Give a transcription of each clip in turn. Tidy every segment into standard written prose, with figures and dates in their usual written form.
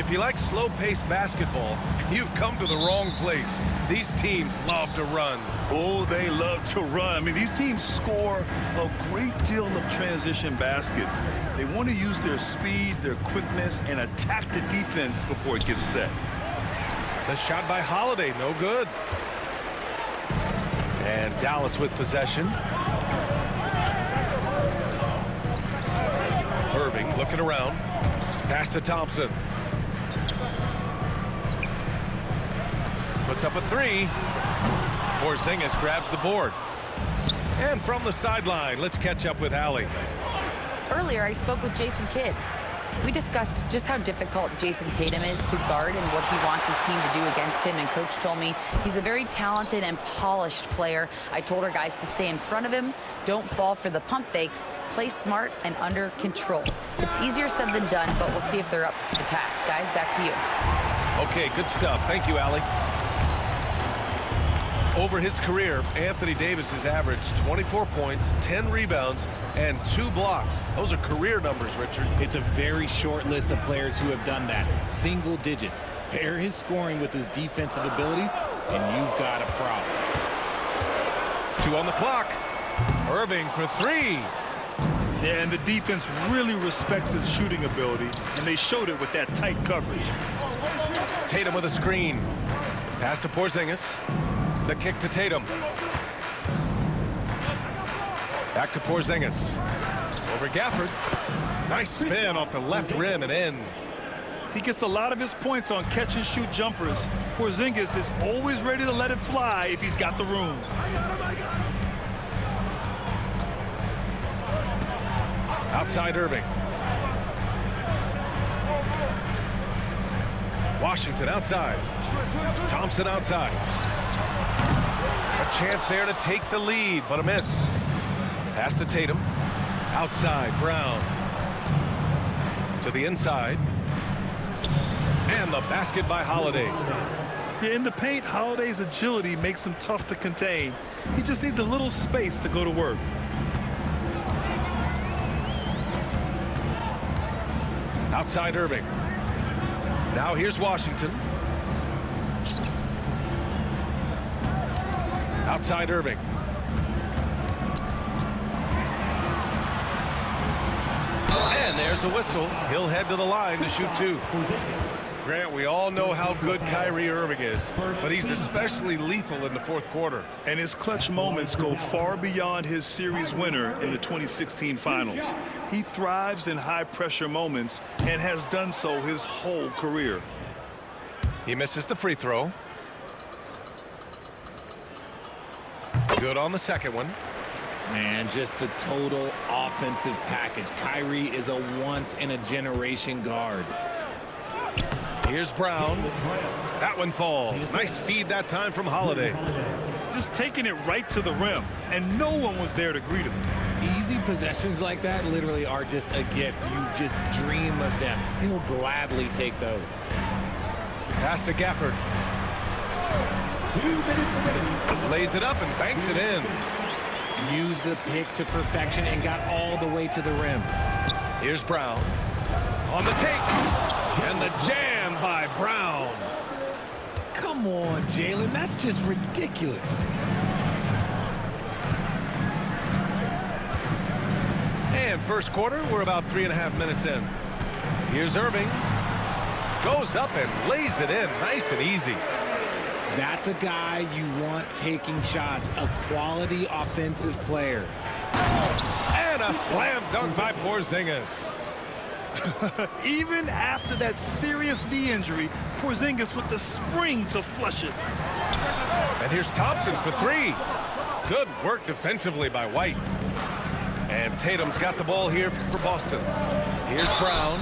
If you like slow-paced basketball, you've come to the wrong place. These teams love to run. Oh, they love to run. I mean, these teams score a great deal of transition baskets. They want to use their speed, their quickness, and attack the defense before it gets set. The shot by Holiday, no good. And Dallas with possession. Irving looking around. Pass to Thompson. Puts up a three. Porzingis grabs the board. And from the sideline, let's catch up with Allie. Earlier, I spoke with Jason Kidd. We discussed just how difficult Jason Tatum is to guard and what he wants his team to do against him. And Coach told me he's a very talented and polished player. I told our guys to stay in front of him, don't fall for the pump fakes, play smart and under control. It's easier said than done, but we'll see if they're up to the task. Guys, back to you. Okay, good stuff. Thank you, Allie. Over his career, Anthony Davis has averaged 24 points, 10 rebounds, and 2 blocks. Those are career numbers, Richard. It's a very short list of players who have done that. Single digit. Pair his scoring with his defensive abilities, and you've got a problem. 2 on the clock. Irving for 3. Yeah, and the defense really respects his shooting ability, and they showed it with that tight coverage. Tatum with a screen. Pass to Porzingis. The kick to Tatum. Back to Porzingis. Over Gafford. Nice spin off the left rim and in. He gets a lot of his points on catch-and-shoot jumpers. Porzingis is always ready to let it fly if he's got the room. Outside Irving. Washington outside. Thompson outside. A chance there to take the lead, but a miss. Pass to Tatum. Outside, Brown. To the inside. And the basket by Holiday. Yeah, in the paint, Holiday's agility makes him tough to contain. He just needs a little space to go to work. Outside Irving. Now here's Washington. Outside Irving. And there's a whistle. He'll head to the line to shoot 2. Grant, we all know how good Kyrie Irving is, but he's especially lethal in the fourth quarter. And his clutch moments go far beyond his series winner in the 2016 finals. He thrives in high-pressure moments and has done so his whole career. He misses the free throw. Good on the second one. Man, just the total offensive package. Kyrie is a once-in-a-generation guard. Here's Brown. That one falls. Nice feed that time from Holiday. Just taking it right to the rim, and no one was there to greet him. Easy possessions like that literally are just a gift. You just dream of them. He'll gladly take those. Pass to Gafford. Lays it up and banks it in. Used the pick to perfection and got all the way to the rim. Here's Brown. On the take. And the jam by Brown. Come on, Jalen. That's just ridiculous. And first quarter, we're about 3.5 minutes in. Here's Irving. Goes up and lays it in. Nice and easy. That's a guy you want taking shots. A quality offensive player. And a slam dunk by Porzingis. Even after that serious knee injury, Porzingis with the spring to flush it. And here's Thompson for 3. Good work defensively by White. And Tatum's got the ball here for Boston. Here's Brown.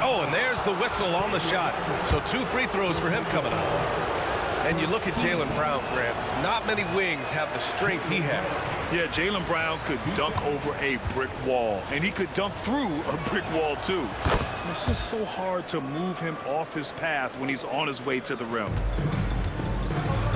Oh, and there's the whistle on the shot. So 2 free throws for him coming up. And you look at Jaylen Brown, Grant. Not many wings have the strength he has. Yeah, Jaylen Brown could dunk over a brick wall, and he could dunk through a brick wall, too. It's just so hard to move him off his path when he's on his way to the rim.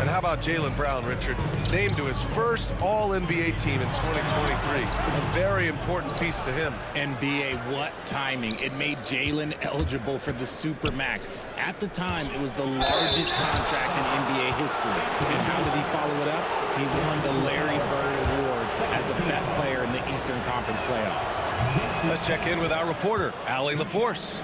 And how about Jaylen Brown, Richard? Named to his first All-NBA team in 2023. A very important piece to him. NBA, what timing. It made Jaylen eligible for the Supermax. At the time, it was the largest contract in NBA history. And how did he follow it up? He won the Larry Bird Award as the best player in the Eastern Conference playoffs. Let's check in with our reporter, Allie LaForce.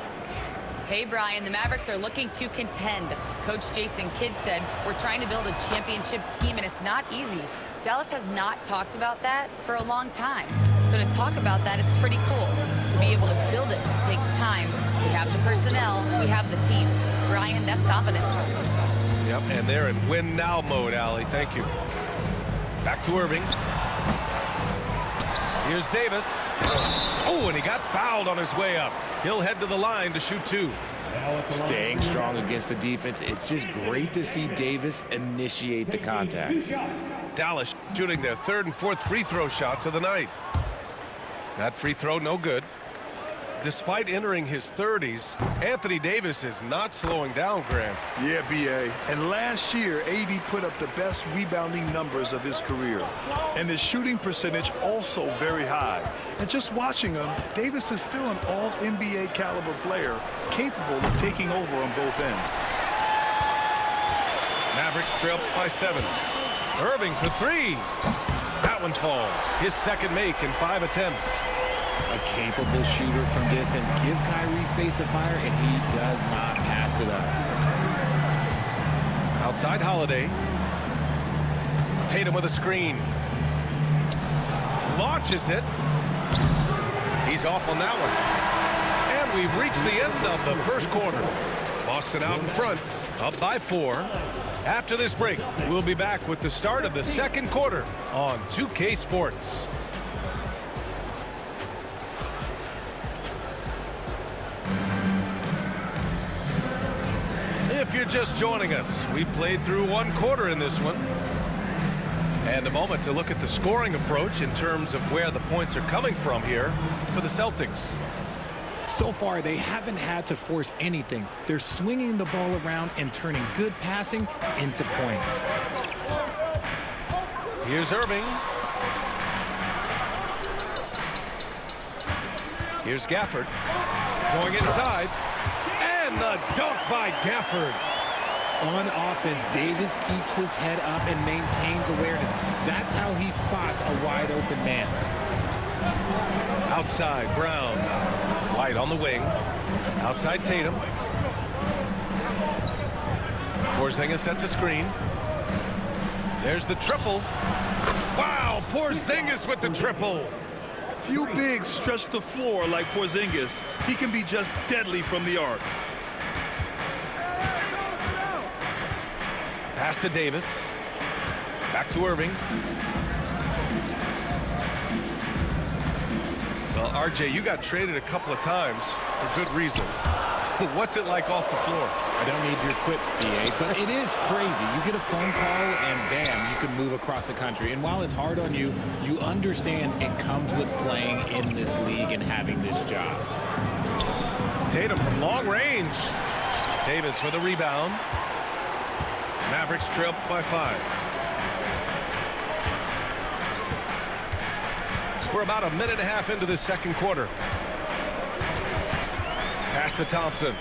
Hey, Brian, the Mavericks are looking to contend. Coach Jason Kidd said, we're trying to build a championship team, and it's not easy. Dallas has not talked about that for a long time. So to talk about that, it's pretty cool. To be able to build it takes time. We have the personnel, we have the team. Brian, that's confidence. Yep, and they're in win-now mode, Allie. Thank you. Back to Irving. Here's Davis. Oh, and he got fouled on his way up. He'll head to the line to shoot two. Staying strong against the defense. It's just great to see Davis initiate the contact. Dallas shooting their third and fourth free throw shots of the night. That free throw, no good. Despite entering his 30s, Anthony Davis is not slowing down, Graham. Yeah, B.A. And last year, AD put up the best rebounding numbers of his career. And his shooting percentage also very high. And just watching him, Davis is still an all-NBA caliber player, capable of taking over on both ends. Mavericks trail by 7. Irving for 3. That one falls. His second make in 5 attempts. A capable shooter from distance. Give Kyrie space to fire, and he does not pass it up. Outside Holiday. Tatum with a screen. Launches it. He's off on that one. And we've reached the end of the first quarter. Boston out in front, up by 4. After this break, we'll be back with the start of the second quarter on 2K Sports. If you're just joining us, we played through one quarter in this one. And a moment to look at the scoring approach in terms of where the points are coming from here for the Celtics. So far, they haven't had to force anything. They're swinging the ball around and turning good passing into points. Here's Irving. Here's Gafford. Going inside. And the dunk by Gafford. On offense, Davis keeps his head up and maintains awareness. That's how he spots a wide open man. Outside, Brown. White on the wing. Outside Tatum. Porzingis sets a screen. There's the triple. Wow, Porzingis with the triple. Few bigs stretch the floor like Porzingis. He can be just deadly from the arc. Pass to Davis. Back to Irving. Well, RJ, you got traded a couple of times for good reason. What's it like off the floor? I don't need your quips, BA, but it is crazy. You get a phone call and bam, you can move across the country. And while it's hard on you, you understand it comes with playing in this league and having this job. Tatum from long range. Davis with a rebound. Mavericks trail by 5. We're about a minute and a half into the second quarter. Pass to Thompson.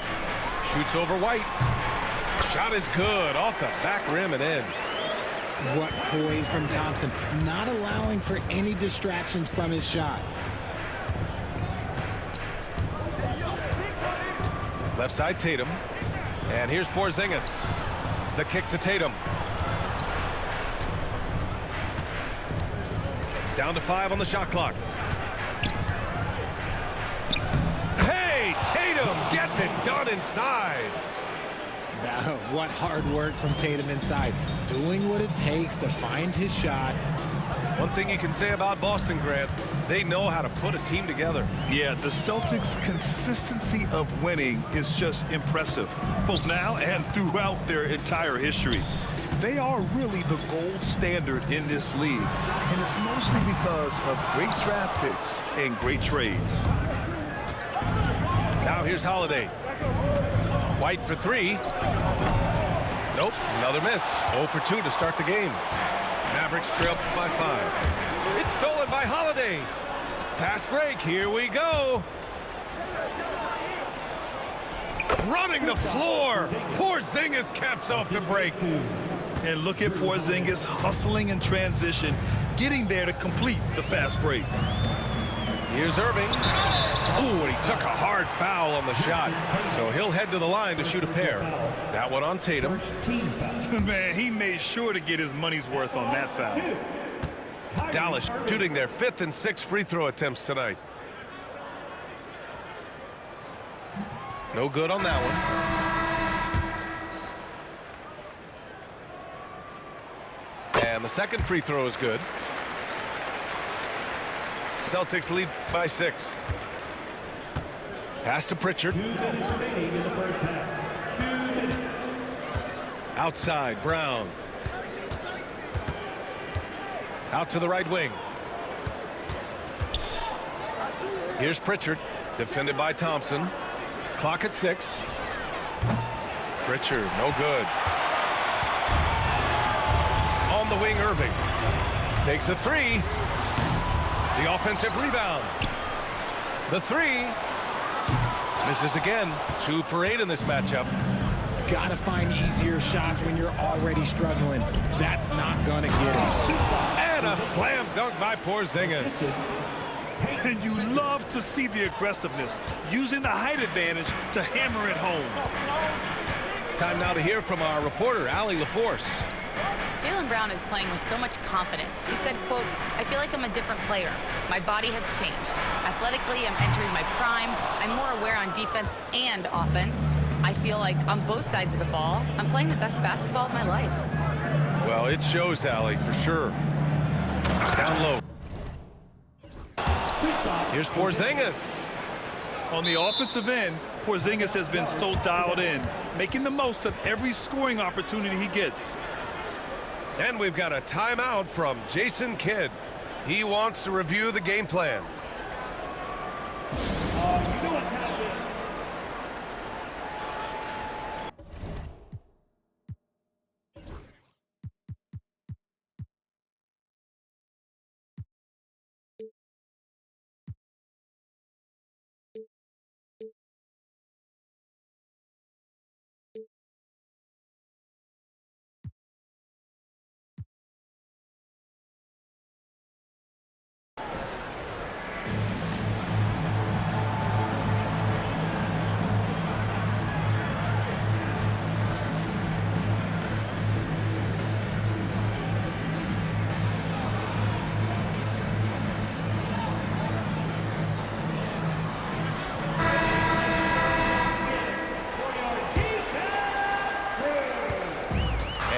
Shoots over White. Shot is good. Off the back rim and in. What poise from Thompson. Not allowing for any distractions from his shot. Left side Tatum. And here's Porzingis. The kick to Tatum. Down to 5 on the shot clock. Hey, Tatum getting it done inside. Now, what hard work from Tatum inside. Doing what it takes to find his shot. One thing you can say about Boston, Grant, they know how to put a team together. Yeah, the Celtics' consistency of winning is just impressive, both now and throughout their entire history. They are really the gold standard in this league, and it's mostly because of great draft picks and great trades. Now here's Holiday. White for 3. Nope, another miss. 0 for 2 to start the game. Mavericks trail by 5. It's stolen by Holiday. Fast break, here we go. Running the floor. Porzingis caps off the break. And look at Porzingis hustling in transition, getting there to complete the fast break. Here's Irving. Ooh, and he took a hard foul on the shot. So he'll head to the line to shoot a pair. That one on Tatum. Man, he made sure to get his money's worth on that foul. Dallas shooting their 5th and 6th free throw attempts tonight. No good on that one. And the second free throw is good. Celtics lead by 6. Pass to Pritchard. Outside, Brown. Out to the right wing. Here's Pritchard, defended by Thompson. Clock at 6. Pritchard, no good. On the wing, Irving. Takes a 3. The offensive rebound. The 3. Misses again. 2 for 8 in this matchup. Gotta find easier shots when you're already struggling. That's not gonna get it. And a slam dunk by Porzingis. And you love to see the aggressiveness, using the height advantage to hammer it home. Time now to hear from our reporter, Allie LaForce. Jaylen Brown is playing with so much confidence. He said, quote, "I feel like I'm a different player. My body has changed. Athletically, I'm entering my prime. I'm more aware on defense and offense. I feel like on both sides of the ball, I'm playing the best basketball of my life." Well, it shows, Allie, for sure. Down low. Here's Porzingis. On the offensive end, Porzingis has been so dialed in, making the most of every scoring opportunity he gets. And we've got a timeout from Jason Kidd. He wants to review the game plan.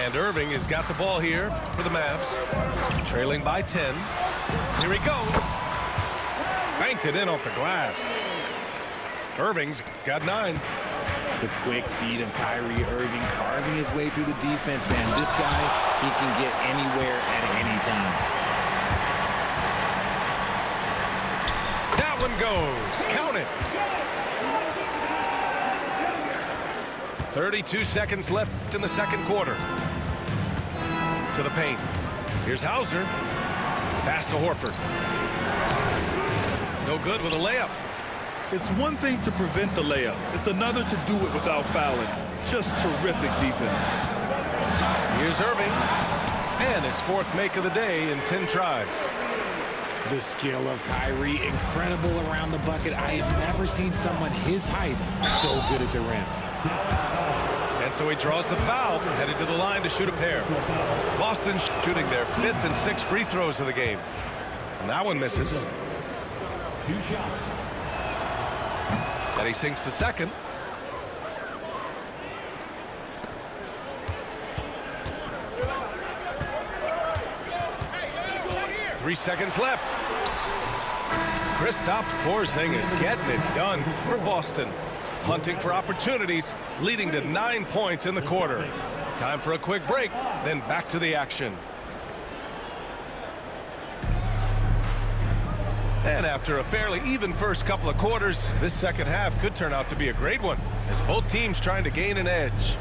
And Irving has got the ball here for the Mavs. Trailing by 10. Here he goes. Banked it in off the glass. Irving's got 9. The quick feed of Kyrie Irving carving his way through the defense, man. This guy, he can get anywhere at any time. That one goes. Count it. 32 seconds left in the second quarter. To the paint. Here's Hauser. Pass to Horford. No good with a layup. It's one thing to prevent the layup. It's another to do it without fouling. Just terrific defense. Here's Irving. And his 4th make of the day in 10 tries. The skill of Kyrie, incredible around the bucket. I have never seen someone his height so good at the rim. And so he draws the foul, headed to the line to shoot a pair. Boston shooting their 5th and 6th free throws of the game. And that one misses. 2 shots. And he sinks the second. Three seconds left. Kristaps Porzingis getting it done for Boston. Hunting for opportunities, leading to 9 points in the quarter. Time for a quick break, then back to the action. And after a fairly even first couple of quarters, this second half could turn out to be a great one, as both teams trying to gain an edge.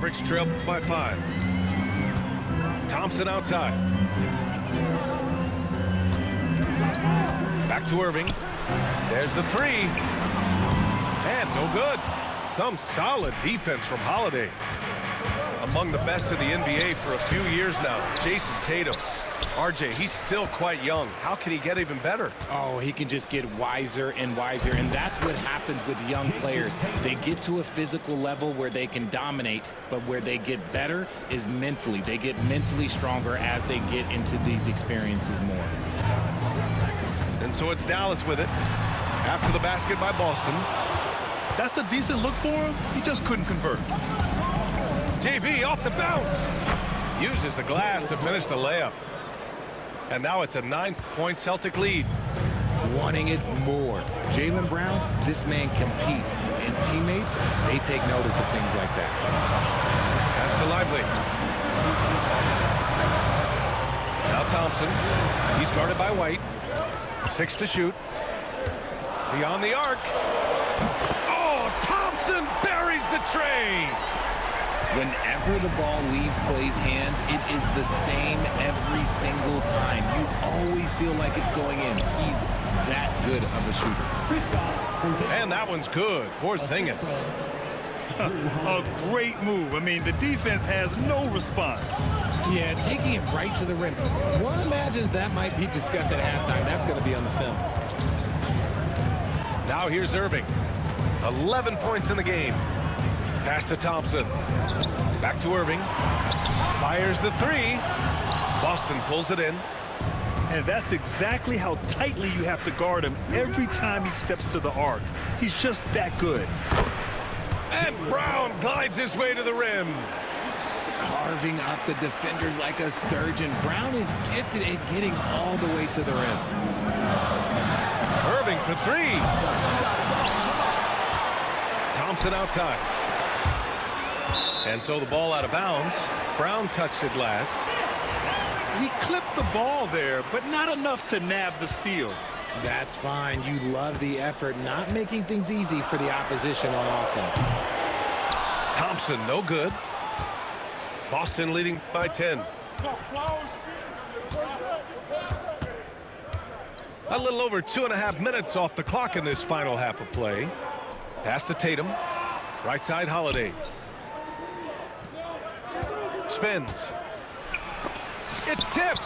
Mavericks trail by 5. Thompson outside. Back to Irving. There's the 3. And no good. Some solid defense from Holiday. Among the best in the NBA for a few years now, Jason Tatum. RJ, he's still quite young. How can he get even better? Oh, he can just get wiser and wiser, and that's what happens with young players. They get to a physical level where they can dominate, but where they get better is mentally. They get mentally stronger as they get into these experiences more. And so it's Dallas with it. After the basket by Boston. That's a decent look for him. He just couldn't convert. JB off the bounce. Uses the glass to finish the layup. And now it's a 9-point Celtic lead. Wanting it more. Jaylen Brown, this man competes. And teammates, they take notice of things like that. Pass to Lively. Now Thompson. He's guarded by White. 6 to shoot. Beyond the arc. Oh, Thompson buries the tray. Whenever the ball leaves Clay's hands, it is the same every single time. You always feel like it's going in. He's that good of a shooter. And that one's good. Porzingis. A great move. I mean, the defense has no response. Yeah, taking it right to the rim. One imagines that might be discussed at halftime. That's going to be on the film. Now here's Irving. 11 points in the game. Pass to Thompson. Back to Irving. Fires the 3. Boston pulls it in. And that's exactly how tightly you have to guard him every time he steps to the arc. He's just that good. And Brown glides his way to the rim. Carving up the defenders like a surgeon. Brown is gifted at getting all the way to the rim. Irving for 3. Thompson outside. And so the ball out of bounds. Brown touched it last. He clipped the ball there, but not enough to nab the steal. That's fine. You love the effort, not making things easy for the opposition on offense. Thompson, no good. Boston leading by 10. A little over 2.5 minutes off the clock in this final half of play. Pass to Tatum. Right side, Holiday. Spins. It's tipped.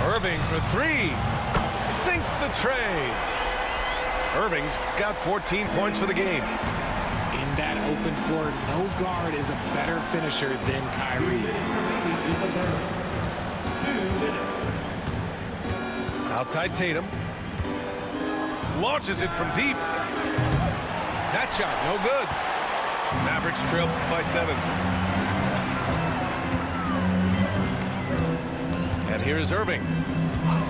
Irving for 3. Sinks the tray. Irving's got 14 points for the game. In that open floor, no guard is a better finisher than Kyrie. Outside Tatum. Launches it from deep. That shot, no good. Mavericks trail by 7. And here's Irving.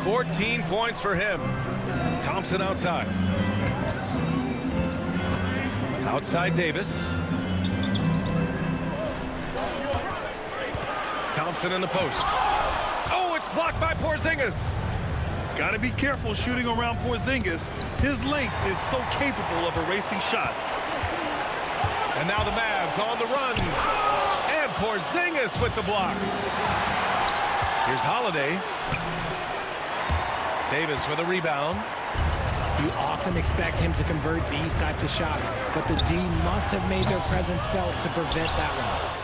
14 points for him. Thompson outside. Outside Davis. Thompson in the post. Oh, it's blocked by Porzingis. Got to be careful shooting around Porzingis. His length is so capable of erasing shots. And now the Mavs on the run. And Porzingis with the block. Here's Holiday. Davis with a rebound. You often expect him to convert these types of shots, but the D must have made their presence felt to prevent that one.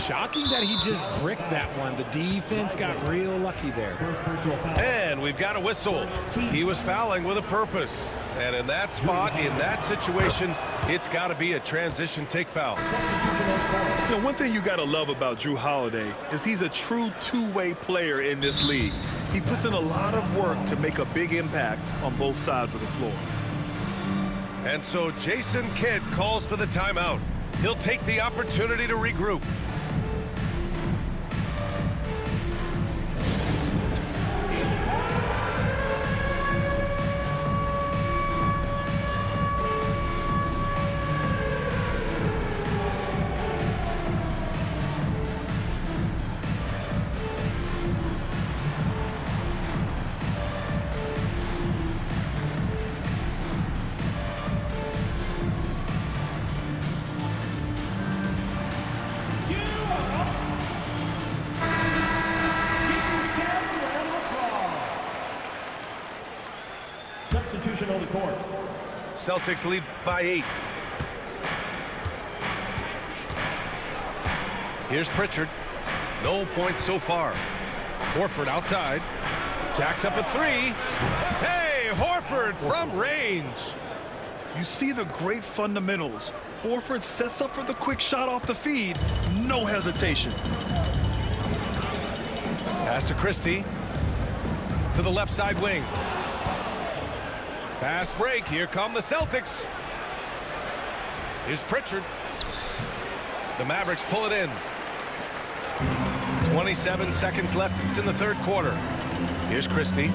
Shocking that he just bricked that one. The defense got real lucky there. And we've got a whistle. He was fouling with a purpose. And in that spot, in that situation, it's got to be a transition take foul. You know, one thing you got to love about Jrue Holiday is he's a true two-way player in this league. He puts in a lot of work to make a big impact on both sides of the floor. And so Jason Kidd calls for the timeout. He'll take the opportunity to regroup. Celtics lead by 8. Here's Pritchard. No points so far. Horford outside. Jacks up a 3. Hey, Horford from range. You see the great fundamentals. Horford sets up for the quick shot off the feed. No hesitation. Pass to Christie. To the left side wing. Fast break. Here come the Celtics. Here's Pritchard. The Mavericks pull it in. 27 seconds left in the third quarter. Here's Christie.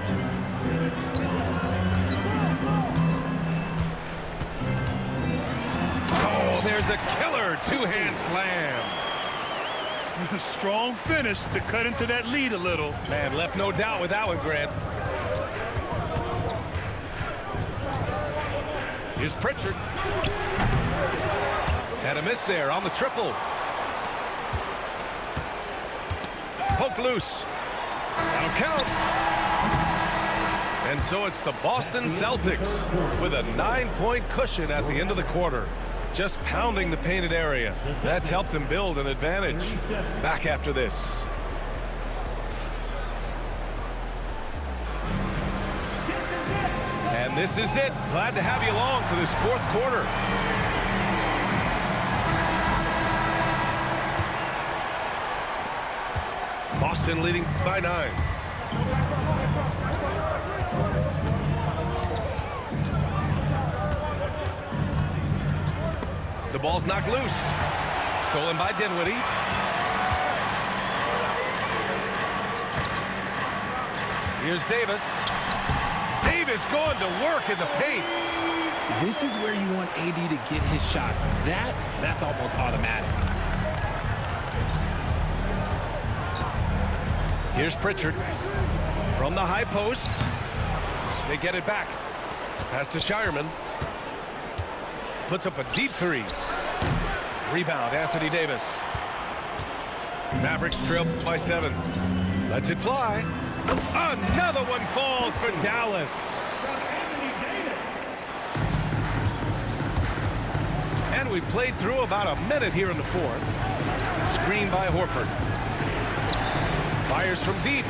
Oh, there's a killer two-hand slam. Strong finish to cut into that lead a little. Man, left no doubt with that one, Grant. Here's Pritchard. And a miss there on the triple. Poke loose. That'll count. And so it's the Boston Celtics with a 9-point cushion at the end of the quarter. Just pounding the painted area. That's helped them build an advantage. Back after this. And this is it. Glad to have you along for this fourth quarter. Boston leading by 9. The ball's knocked loose. Stolen by Dinwiddie. Here's Davis. Davis going to work in the paint. This is where you want AD to get his shots. That's almost automatic. Here's Pritchard from the high post. They get it back. Pass to Shireman. Puts up a deep 3. Rebound, Anthony Davis. Mavericks trail by 7. Lets it fly. Another one falls for Dallas. And we played through about a minute here in the fourth. Screen by Horford. Fires from deep.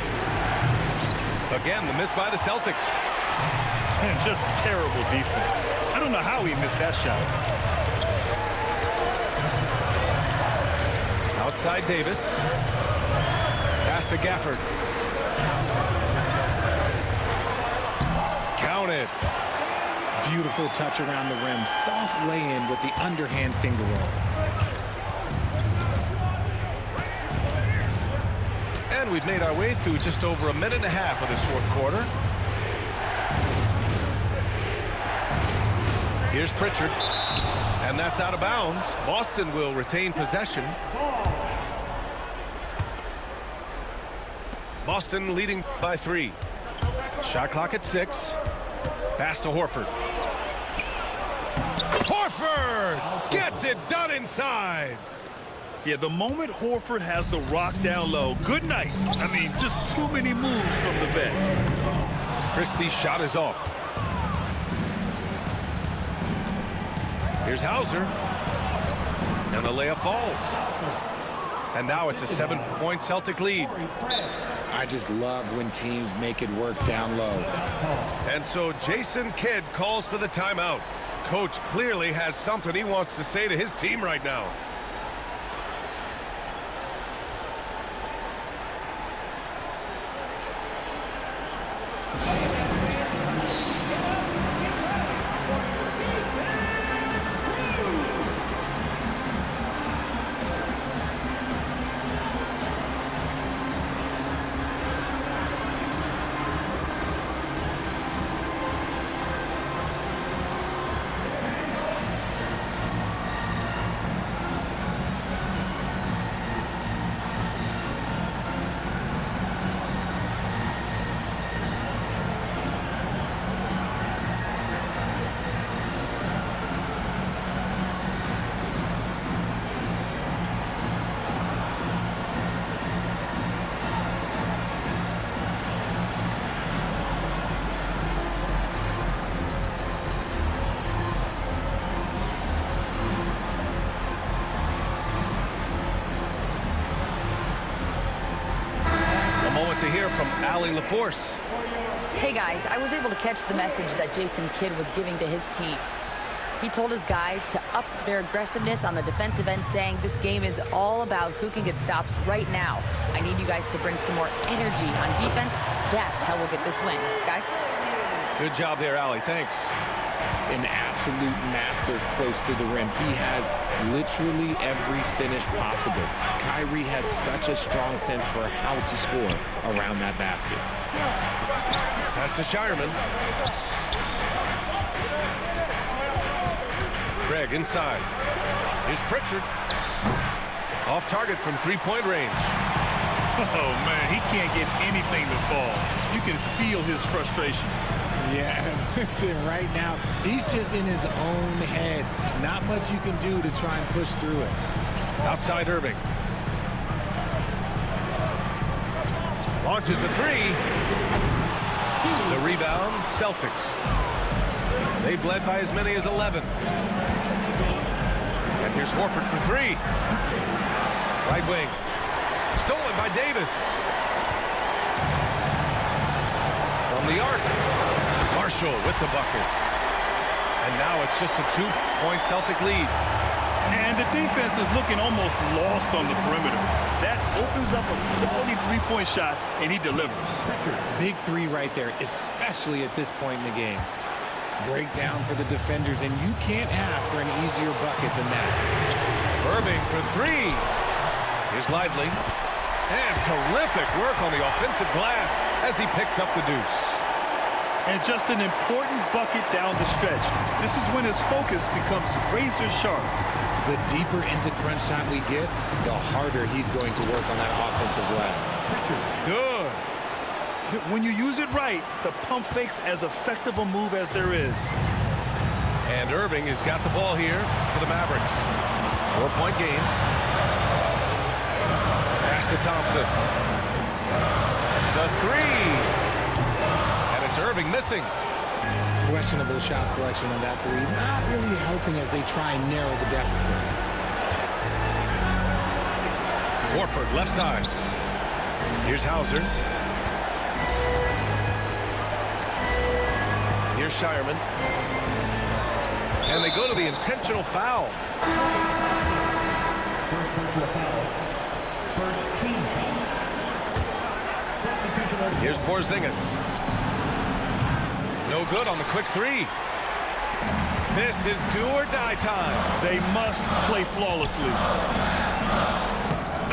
Again, the miss by the Celtics. And just terrible defense. I don't know how he missed that shot. Outside Davis. Pass to Gafford. Counted. Beautiful touch around the rim. Soft lay-in with the underhand finger roll. And we've made our way through just over a minute and a half of this fourth quarter. Here's Pritchard. And that's out of bounds. Boston will retain possession. Boston leading by 3. Shot clock at 6. Pass to Horford. Horford gets it done inside. Yeah, the moment Horford has the rock down low, good night. I mean, just too many moves from the vet. Christie's shot is off. Here's Hauser. And the layup falls. And now it's a 7-point Celtic lead. I just love when teams make it work down low. And so Jason Kidd calls for the timeout. Coach clearly has something he wants to say to his team right now. Allie LaForce. Hey guys, I was able to catch the message that Jason Kidd was giving to his team. He told his guys to up their aggressiveness on the defensive end, saying this game is all about who can get stops right now. I need you guys to bring some more energy on defense. That's how we'll get this win. Guys? Good job there, Allie. Thanks. An absolute master close to the rim. He has literally every finish possible. Kyrie has such a strong sense for how to score around that basket. Pass to Shireman. Greg inside. Here's Pritchard. Off target from three-point range. Oh, man, he can't get anything to fall. You can feel his frustration. Yeah, right now, he's just in his own head. Not much you can do to try and push through it. Outside Irving. Launches a three. The rebound, Celtics. They've led by as many as 11. And here's Horford for three. Right wing. Stolen by Davis. From the arc. Marshall with the bucket. And now it's just a 2-point Celtic lead. And the defense is looking almost lost on the perimeter. That opens up a quality three-point shot, and he delivers. Big three right there, especially at this point in the game. Breakdown for the defenders, and you can't ask for an easier bucket than that. Irving for three. Here's Lively. And terrific work on the offensive glass as he picks up the deuce. And just an important bucket down the stretch. This is when his focus becomes razor sharp. The deeper into crunch time we get, the harder he's going to work on that offensive glass. Good. When you use it right, the pump fake's as effective a move as there is. And Irving has got the ball here for the Mavericks. 4-point game. Pass to Thompson. The three. And it's Irving missing. Questionable shot selection on that three. Not really helping as they try and narrow the deficit. Horford left side. Here's Hauser. Here's Shireman. And they go to the intentional foul. First personal foul. First team foul. Substitution on Here's Porzingis. No good on the quick three. This is do or die time. They must play flawlessly.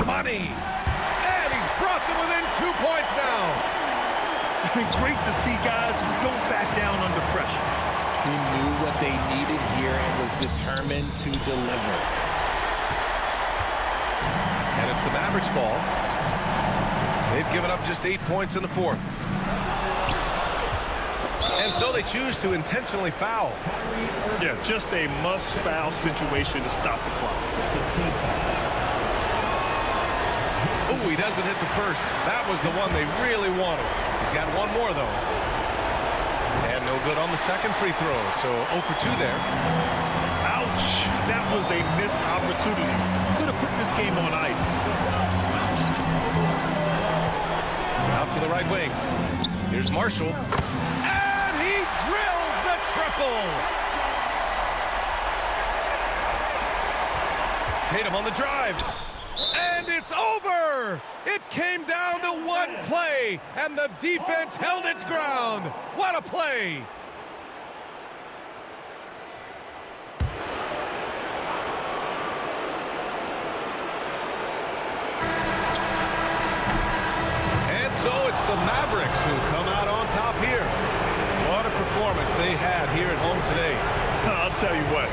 Money. And he's brought them within 2 points now. Great to see guys who don't back down under pressure. He knew what they needed here and was determined to deliver. And it's the Mavericks ball. They've given up just 8 points in the fourth. And so they choose to intentionally foul. Yeah, just a must-foul situation to stop the clock. team foul. Oh, he doesn't hit the first. That was the one they really wanted. He's got one more, though. And no good on the second free throw. So 0 for 2 there. Ouch! That was a missed opportunity. Could have put this game on ice. Out to the right wing. Here's Marshall. And he drills the triple. Tatum on the drive. And it's over! It came down to one play, and the defense held its ground. What a play! And so it's the Mavericks who come out on top here. What a performance they had here at home today. I'll tell you what,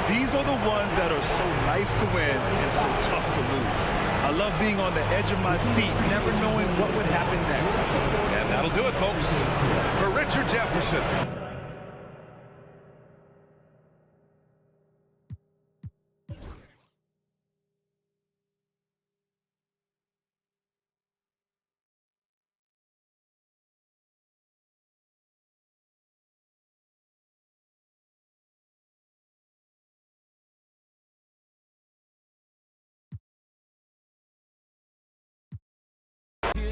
these are the ones that are so nice to win and so tough to lose. I love being on the edge of my seat, never knowing what would happen next. And that'll do it, folks. For Richard Jefferson.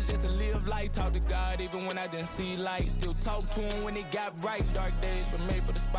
is just to live life, talk to God even when I didn't see light. Still talk to him when it got bright. Dark days were made for the spot.